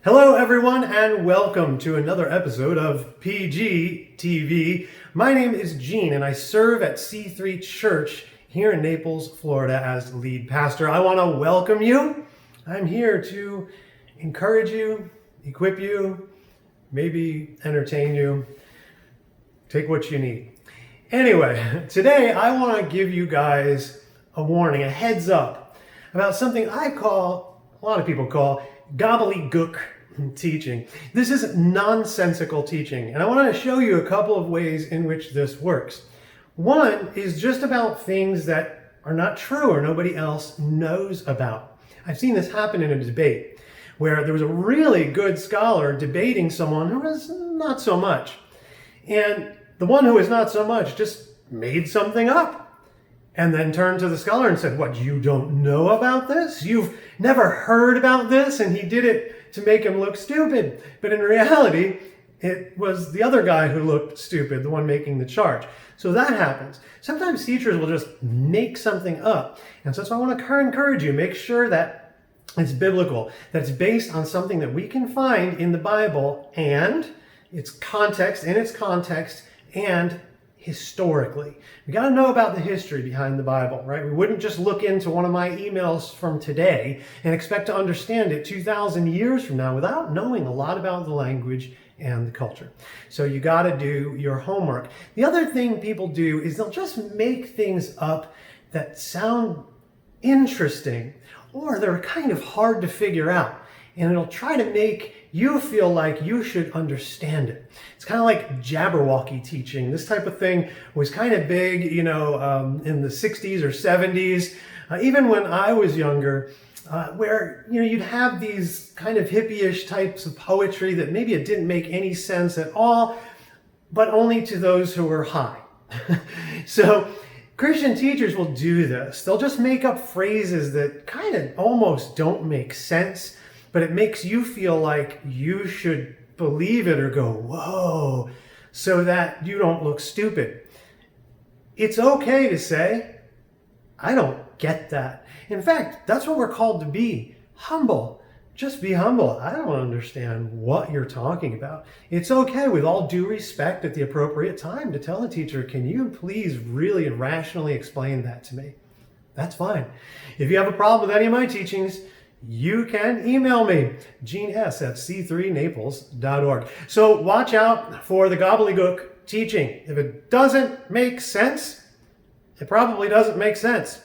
Hello everyone and welcome to another episode of PGTV. My name is Gene and I serve at C3 Church here in Naples, Florida as lead pastor. I want to welcome you. I'm here to encourage you, equip you, maybe entertain you. Take what you need. Anyway, today I want to give you guys a warning, a heads up about something a lot of people call gobbledygook teaching. This is nonsensical teaching, and I want to show you a couple of ways in which this works. One is just about things that are not true or nobody else knows about. I've seen this happen in a debate where there was a really good scholar debating someone who was not so much. And the one who was not so much just made something up and then turned to the scholar and said, "What, you don't know about this? You've never heard about this?" And he did it to make him look stupid. But in reality, it was the other guy who looked stupid, the one making the charge. So that happens. Sometimes teachers will just make something up. And so that's why I want to encourage you. Make sure that it's biblical, that it's based on something that we can find in the Bible and its context, and historically. We got to know about the history behind the Bible, right? We wouldn't just look into one of my emails from today and expect to understand it 2,000 years from now without knowing a lot about the language and the culture. So you got to do your homework. The other thing people do is they'll just make things up that sound interesting or they're kind of hard to figure out. And it'll try to make you feel like you should understand it. It's kind of like Jabberwocky teaching. This type of thing was kind of big, in the 60s or 70s, even when I was younger, where, you'd have these kind of hippie-ish types of poetry that maybe it didn't make any sense at all, but only to those who were high. So Christian teachers will do this. They'll just make up phrases that kind of almost don't make sense, but it makes you feel like you should believe it or go, whoa, so that you don't look stupid. It's okay to say, I don't get that. In fact, that's what we're called to be, humble. Just be humble. I don't understand what you're talking about. It's okay, with all due respect, at the appropriate time to tell a teacher, can you please really and rationally explain that to me? That's fine. If you have a problem with any of my teachings, you can email me, genes@c3naples.org. So watch out for the gobbledygook teaching. If it doesn't make sense, it probably doesn't make sense.